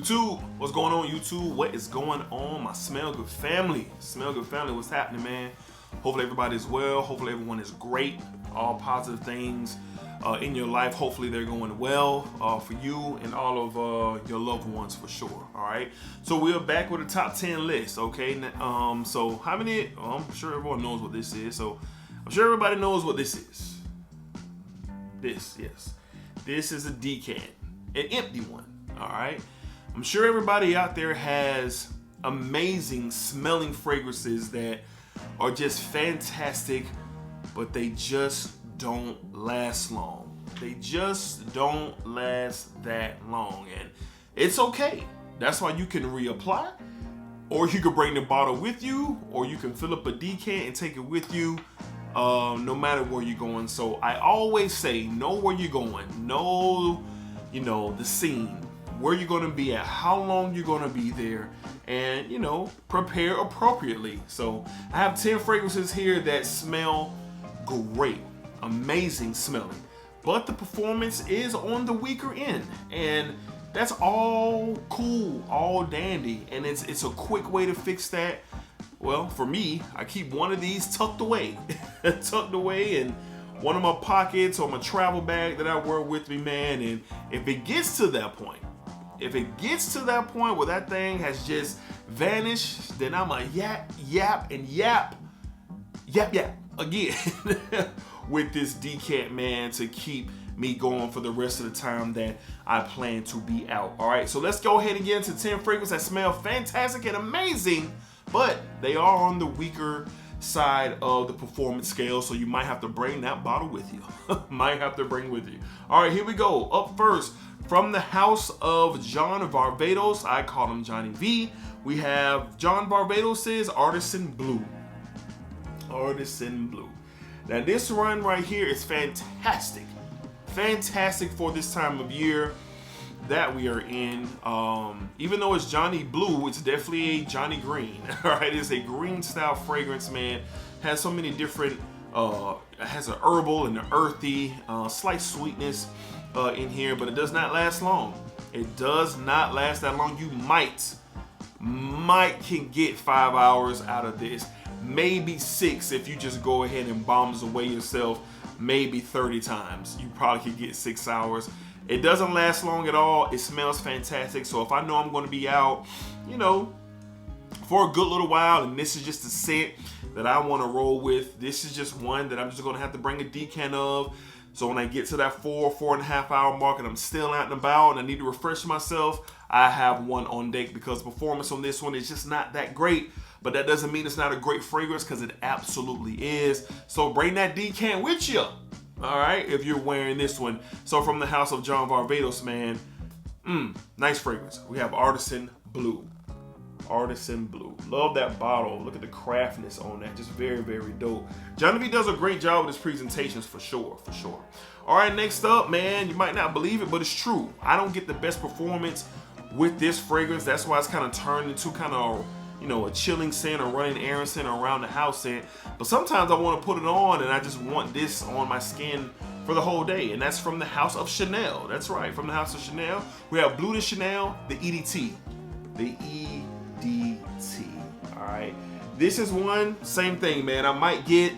YouTube, what's going on, YouTube? What is going on, my Smell Good family? Smell Good family, what's happening, man? Hopefully everybody's well. Hopefully everyone is great. All positive things in your life. Hopefully they're going well for you and all of your loved ones for sure. All right. So we're back with a top 10 list. Okay. So how many? I'm sure everyone knows what this is. So I'm sure everybody knows what this is. This is a decant, an empty one. All right. I'm sure everybody out there has amazing smelling fragrances that are just fantastic, but they just don't last long. They just don't last that long. And it's okay. That's why you can reapply, or you can bring the bottle with you, or you can fill up a decant and take it with you, no matter where you're going. So I always say, know where you're going. Know, the scene, where you're going to be at, how long you're going to be there, and, prepare appropriately. So I have 10 fragrances here that smell great, amazing smelling, but the performance is on the weaker end, and that's all cool, all dandy, and it's a quick way to fix that. Well, for me, I keep one of these tucked away in one of my pockets or my travel bag that I wear with me, man. And if it gets to that point, where that thing has just vanished, then I'm a yap again with this decant, man, to keep me going for the rest of the time that I plan to be out. All right, so let's go ahead and get into 10 fragrances that smell fantastic and amazing, but they are on the weaker side of the performance scale, so you might have to bring that bottle with you. All right, here we go. Up first, from the house of John Varvatos, I call him Johnny V, we have John Varvatos' Artisan Blue. Now this run right here is fantastic for this time of year that we are in. Even though it's Johnny Blue, it's definitely a Johnny Green. All right, it's a green style fragrance, man. Has so many different, has an herbal and an earthy, slight sweetness in here, but it does not last long. It does not last that long. You might can get 5 hours out of this, maybe 6 if you just go ahead and bombs away yourself, maybe 30 times. You probably could get 6 hours. It doesn't last long at all. It smells fantastic. So if I know I'm going to be out, for a good little while, and this is just a scent that I want to roll with, this is just one that I'm just going to have to bring a decant of. So when I get to that 4.5 hour mark and I'm still out and about and I need to refresh myself, I have one on deck, because performance on this one is just not that great. But that doesn't mean it's not a great fragrance, because it absolutely is. So bring that decant with you. All right, if you're wearing this one. So from the house of John Varvatos, man, nice fragrance. We have Artisan Blue. Love that bottle. Look at the craftness on that. Just very, very dope. Johnny V does a great job with his presentations for sure. All right, next up, man, you might not believe it, but it's true. I don't get the best performance with this fragrance. That's why it's kind of turned into kind of, a chilling scent or running errand scent or around the house scent. But sometimes I want to put it on and I just want this on my skin for the whole day. And that's from the house of Chanel. That's right, from the house of Chanel. We have Bleu de Chanel, the EDT. All right. This is one, same thing, man. I might get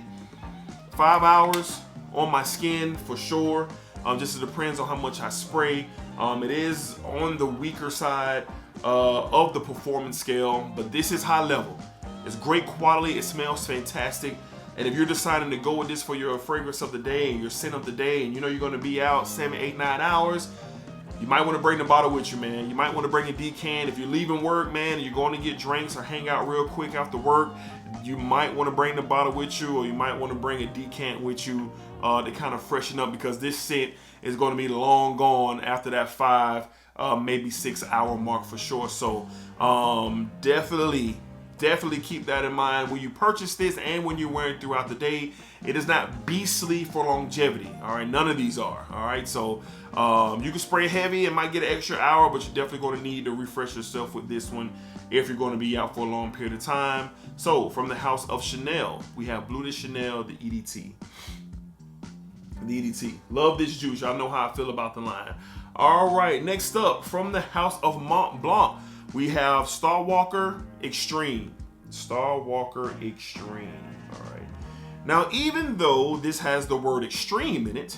5 hours on my skin for sure. Just it depends on how much I spray. It is on the weaker side of the performance scale, but this is high level. It's great quality. It smells fantastic. And if you're deciding to go with this for your fragrance of the day and your scent of the day, and you're going to be out 7, 8, 9 hours, you might want to bring the bottle with you, man. You might want to bring a decant. If you're leaving work, man, and you're going to get drinks or hang out real quick after work, you might want to bring the bottle with you, or you might want to bring a decant with you to kind of freshen up, because this scent is going to be long gone after that 5, maybe 6 hour mark for sure. So definitely keep that in mind when you purchase this and when you're wearing it throughout the day. It is not beastly for longevity. All right, none of these are. All right, so you can spray heavy and might get an extra hour, but you're definitely going to need to refresh yourself with this one if you're going to be out for a long period of time. So from the house of Chanel, we have Bleu de Chanel, the EDT. The EDT. Love this juice. Y'all know how I feel about the line. All right, next up, from the house of Mont Blanc, we have Star Walker Extreme. Star Walker Extreme. All right. Now, even though this has the word extreme in it,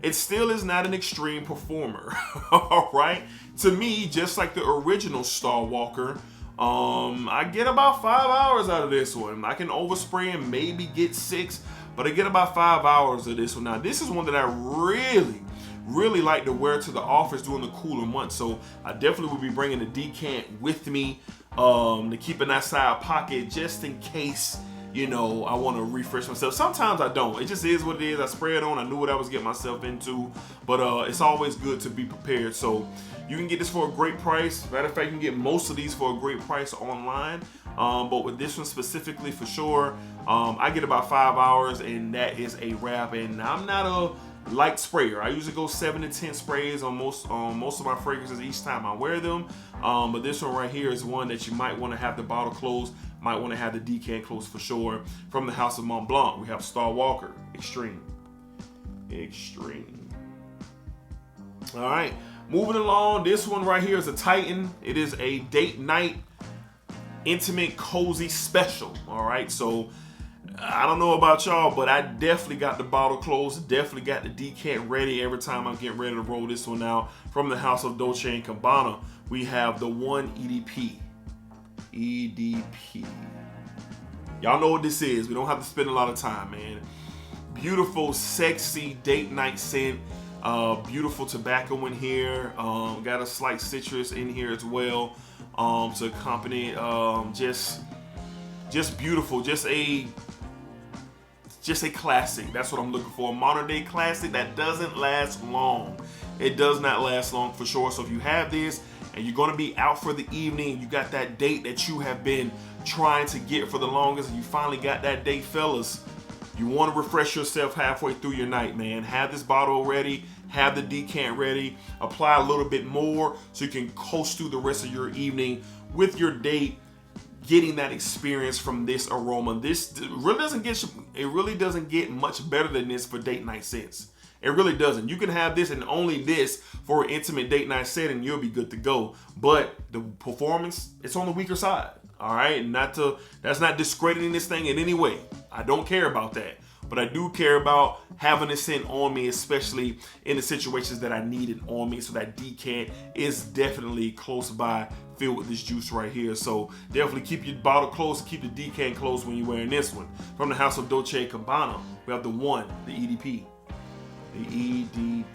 it still is not an extreme performer. All right. To me, just like the original Star Walker, I get about 5 hours out of this one. I can overspray and maybe get 6, but I get about 5 hours of this one. Now, this is one that I really like to wear to the office during the cooler months. So I definitely will be bringing the decant with me to keep in that side pocket just in case, you know, I want to refresh myself. Sometimes I don't. It just is what it is. I spray it on. I knew what I was getting myself into, but it's always good to be prepared. So you can get this for a great price. Matter of fact, you can get most of these for a great price online. But with this one specifically, for sure, I get about 5 hours, and that is a wrap. And I'm not a light sprayer. I usually go 7 to 10 sprays on most of my fragrances each time I wear them. But this one right here is one that you might want to have the bottle closed, might want to have the decant closed for sure. From the house of Mont Blanc, we have Star Walker Extreme. All right, moving along. This one right here is a Titan. It is a date night intimate cozy special. All right, so I don't know about y'all, but I definitely got the bottle closed, definitely got the decant ready every time I'm getting ready to roll this one out. From the house of Dolce Gabbana, we have the one EDP. Y'all know what this is. We don't have to spend a lot of time, man. Beautiful, sexy date night scent. Beautiful tobacco in here. Got a slight citrus in here as well to accompany. Just beautiful. Just a classic. That's what I'm looking for. A modern day classic that doesn't last long. It does not last long for sure. So if you have this and you're going to be out for the evening, you got that date that you have been trying to get for the longest, and you finally got that date, fellas, you want to refresh yourself halfway through your night, man. Have this bottle ready, have the decant ready, apply a little bit more so you can coast through the rest of your evening with your date, getting that experience from this aroma. This really doesn't get much better than this for date night scents. It really doesn't. You can have this and only this for an intimate date night set, and you'll be good to go. But the performance, it's on the weaker side. All right, that's not discrediting this thing in any way. I don't care about that. But I do care about having this scent on me, especially in the situations that I need it on me. So that decant is definitely close by, filled with this juice right here. So definitely keep your bottle close, keep the decant close when you're wearing this one. From the house of Dolce Gabbana, we have the EDP. The EDP.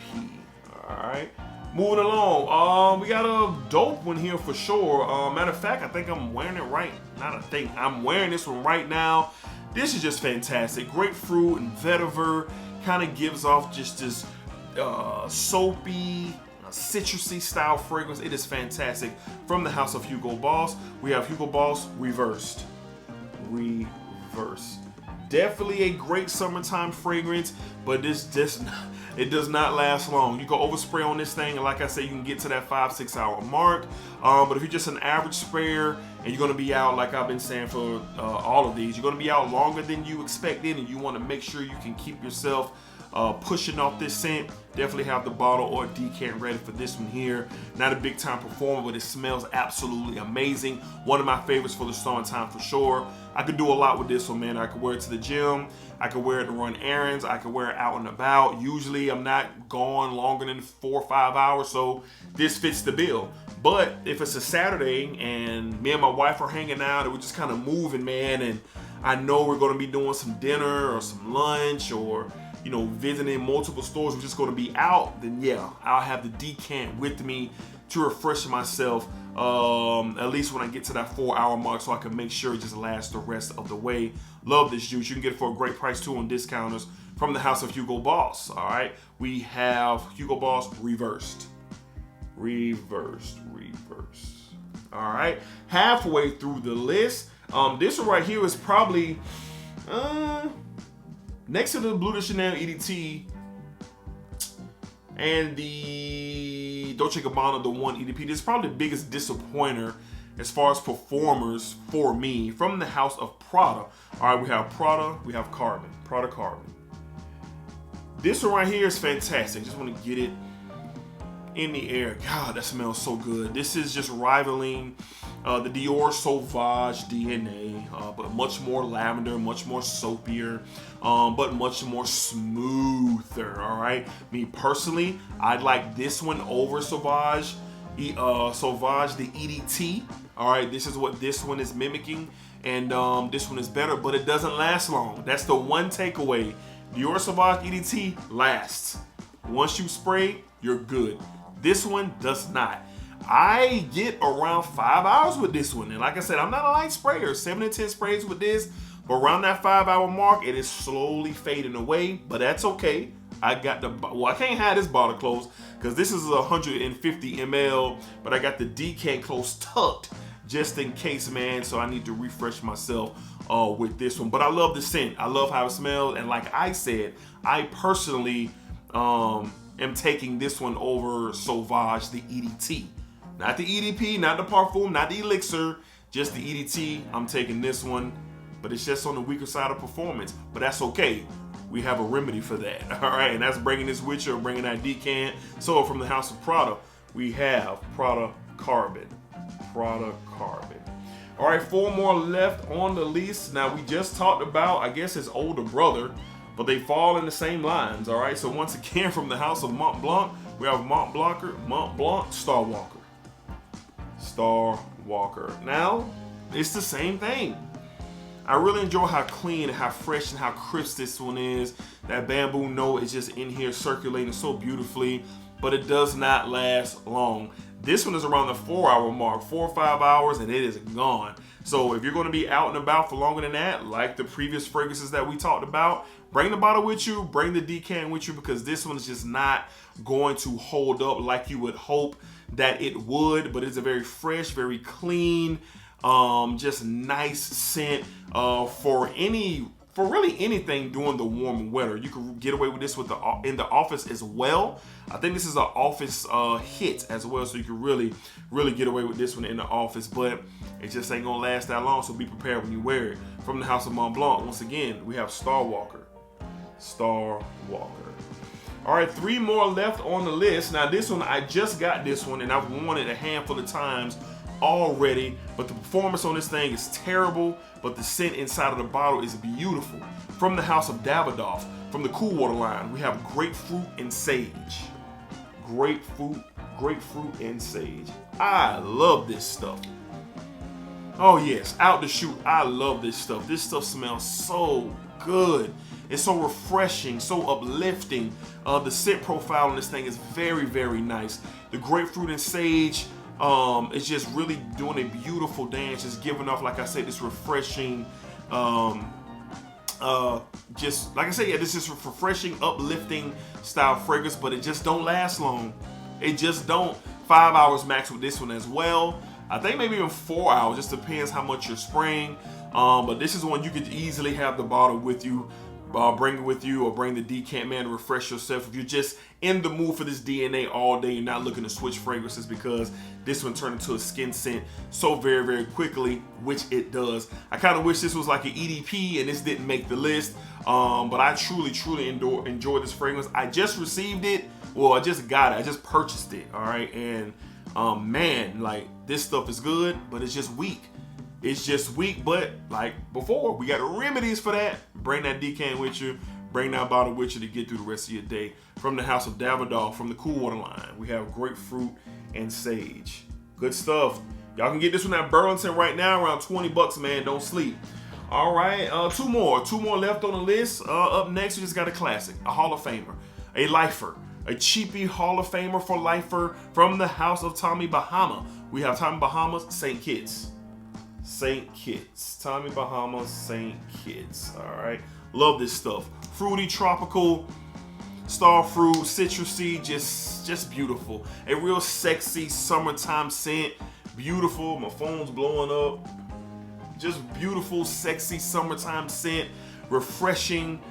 All right. Moving along. We got a dope one here for sure. Matter of fact, I think I'm wearing it right. I'm wearing this one right now. This is just fantastic. Grapefruit and vetiver kind of gives off just this soapy, citrusy style fragrance. It is fantastic. From the house of Hugo Boss, we have Hugo Boss Reversed. Definitely a great summertime fragrance, but it does not last long. You can overspray on this thing, and like I said, you can get to that 5-6 hour mark. But if you're just an average sprayer and you're gonna be out, like I've been saying for all of these, you're gonna be out longer than you expected, and you want to make sure you can keep yourself pushing off this scent, definitely have the bottle or decant ready for this one here. Not a big time performer, but it smells absolutely amazing. One of my favorites for the summertime for sure. I could do a lot with this one, man. I could wear it to the gym, I could wear it to run errands, I could wear it out and about. Usually I'm not gone longer than 4 or 5 hours, so this fits the bill. But if it's a Saturday and me and my wife are hanging out and we're just kind of moving, man, and I know we're going to be doing some dinner or some lunch, or visiting multiple stores, we're just going to be out, then yeah, I'll have the decant with me to refresh myself, at least when I get to that 4 hour mark, so I can make sure it just lasts the rest of the way. Love this juice. You can get it for a great price too on discounters. From the house of Hugo Boss, all right, we have Hugo Boss Reversed. All right, halfway through the list. This one right here is probably next to the Bleu de Chanel EDT and the Dolce Gabbana, the one EDP. This is probably the biggest disappointer as far as performers for me. From the house of Prada, all right, we have Prada, we have Prada Carbon. This one right here is fantastic. Just want to get it in the air. God, that smells so good. This is just rivaling the Dior Sauvage DNA, but much more lavender, much more soapier, but much more smoother. All right. Me personally, I like this one over Sauvage, Sauvage the EDT. All right. This is what this one is mimicking, and this one is better, but it doesn't last long. That's the one takeaway. Dior Sauvage EDT lasts. Once you spray, you're good. This one does not. I get around 5 hours with this one. And like I said, I'm not a light sprayer. 7 to 10 sprays with this. But around that 5 hour mark, it is slowly fading away. But that's okay. I got the, well, I can't have this bottle closed because this is 150 ml. But I got the decant close tucked just in case, man. So I need to refresh myself with this one. But I love the scent. I love how it smells. And like I said, I personally am taking this one over Sauvage the EDT. Not the EDP, not the Parfum, not the Elixir, just the EDT. I'm taking this one, but it's just on the weaker side of performance. But that's okay. We have a remedy for that. All right, and that's bringing this with you or bringing that decant. So from the house of Prada, we have Prada Carbon. Prada Carbon. All right, 4 more left on the list. Now, we just talked about, I guess, his older brother, but they fall in the same lines. All right, so once again, from the house of Mont Blanc, we have Mont Blanc Star Walker. Star Walker. Now, it's the same thing. I really enjoy how clean and how fresh and how crisp this one is. That bamboo note is just in here circulating so beautifully, but it does not last long. This one is around the 4 hour mark, 4 or 5 hours, and it is gone. So if you're going to be out and about for longer than that, like the previous fragrances that we talked about, bring the bottle with you, bring the decant with you, because this one is just not going to hold up like you would hope that it would. But it's a very fresh, very clean, just nice scent for really anything during the warm weather. You can get away with this with in the office as well. I think this is an office hit as well, so you can really get away with this one in the office, but it just ain't gonna last that long, so be prepared when you wear it. From the house of Mont Blanc, once again, we have Star Walker. Star Walker. All right, 3 more left on the list. Now this one, I just got this one and I've worn it a handful of times already, but the performance on this thing is terrible, but the scent inside of the bottle is beautiful. From the house of Davidoff, from the Cool Water line, we have Grapefruit and Sage. Grapefruit and Sage. I love this stuff. Oh yes, out the chute, I love this stuff. This stuff smells so good. It's so refreshing, so uplifting. The scent profile on this thing is very, very nice. The Grapefruit and Sage, it's just really doing a beautiful dance. It's giving off, like I said, this refreshing, just like I said, yeah, this is refreshing, uplifting style fragrance, but it just don't last long. It just don't. 5 hours max with this one as well. I think maybe even 4 hours, just depends how much you're spraying. But this is one you could easily have the bottle with you. Bring it with you, or bring the decant, man, to refresh yourself. If you're just in the mood for this DNA all day, you're not looking to switch fragrances, because this one turned into a skin scent so very, very quickly, which it does. I kind of wish this was like an EDP and this didn't make the list, but I truly enjoy this fragrance. I just received it. Well, I just got it. I just purchased it. All right, and man, like, this stuff is good, but it's just weak. It's just weak, but like before, we got remedies for that. Bring that decant with you. Bring that bottle with you to get through the rest of your day. From the house of Davidoff, from the Cool Water line, we have Grapefruit and Sage. Good stuff. Y'all can get this one at Burlington right now, around 20 bucks, man. Don't sleep. All right, two more left on the list. Up next, we just got a classic, a Hall of Famer, a lifer, a cheapy Hall of Famer for lifer from the house of Tommy Bahama. We have Tommy Bahama's St. Kitts. St. Kitts. Tommy Bahama St. Kitts. All right. Love this stuff. Fruity, tropical, star fruit, citrusy, just beautiful. A real sexy summertime scent. Beautiful. My phone's blowing up. Just beautiful, sexy summertime scent. Refreshing.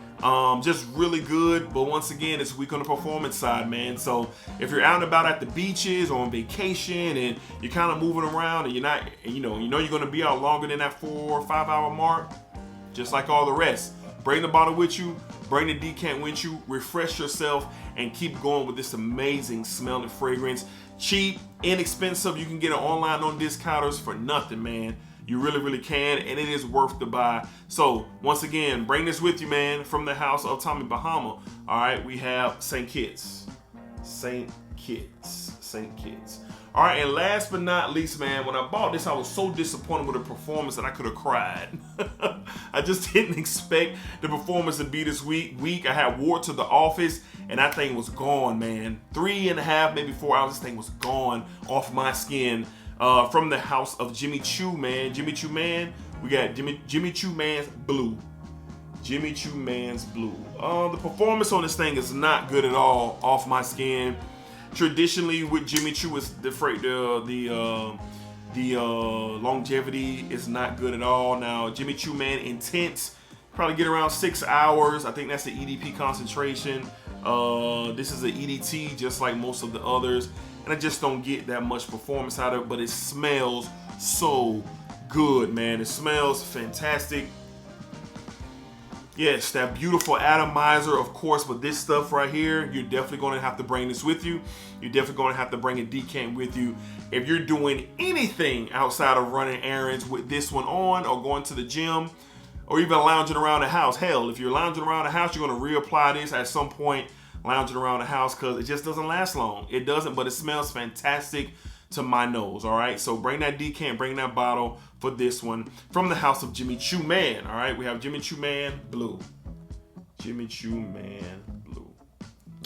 Just really good, but once again, it's weak on the performance side, man. So if you're out and about at the beaches or on vacation and you're kind of moving around and you're not, you know you're going to be out longer than that 4 or 5 hour mark, just like all the rest, Bring the bottle with you, bring the decant with you, refresh yourself, and keep going with this amazing smelling fragrance. Cheap, inexpensive. You can get it online on discounters for nothing, man. You really, really can, and it is worth the buy. So, once again, bring this with you, man, from the house of Tommy Bahama. All right, we have St. Kitts. St. Kitts. St. Kitts. All right, and last but not least, man, when I bought this, I was so disappointed with the performance that I could have cried. I just didn't expect the performance to be this weak. I had wore it to the office, and that thing was gone, man. 3.5, maybe 4 hours, this thing was gone off my skin. From the house of Jimmy Choo Man. Jimmy Choo Man, we got Jimmy Choo Man's Blue. Jimmy Choo Man's Blue. The performance on this thing is not good at all off my skin. Traditionally with Jimmy Choo, is the longevity is not good at all. Now Jimmy Choo Man Intense, probably get around 6 hours. I think that's the EDP concentration. This is an EDT just like most of the others, and I just don't get that much performance out of it, but it smells so good, man. It smells fantastic. Yes, that beautiful atomizer, of course, but this stuff right here, you're definitely going to have to bring this with you. You're definitely going to have to bring a decant with you. If you're doing anything outside of running errands with this one on, or going to the gym, or even lounging around the house. Hell, if you're lounging around the house, you're going to reapply this at some point, lounging around the house, because it just doesn't last long. It doesn't, but it smells fantastic to my nose. All right, so bring that decant, bring that bottle for this one from the house of Jimmy Choo Man. All right, we have Jimmy Choo Man Blue. Jimmy Choo Man Blue.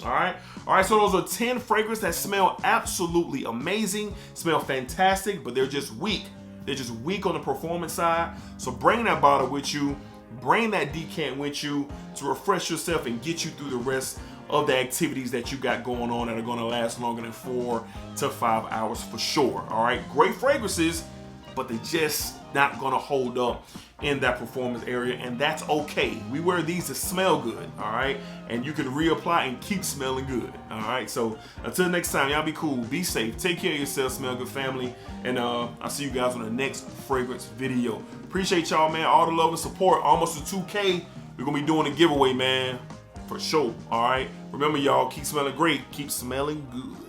All right, so those are 10 fragrances that smell absolutely amazing, smell fantastic, but they're just weak. They're just weak on the performance side. So bring that bottle with you, bring that decant with you to refresh yourself and get you through the rest of the activities that you got going on that are going to last longer than 4 to 5 hours for sure. All right, great fragrances, but they just not going to hold up in that performance area, and that's okay. We wear these to smell good, all right, and you can reapply and keep smelling good. All right, so until next time, y'all be cool, be safe, take care of yourself, smell good, family, and I'll see you guys on the next fragrance video. Appreciate y'all, man, all the love and support. Almost to 2K, we're gonna be doing a giveaway, man, for sure. All right, remember, y'all, keep smelling great, keep smelling good.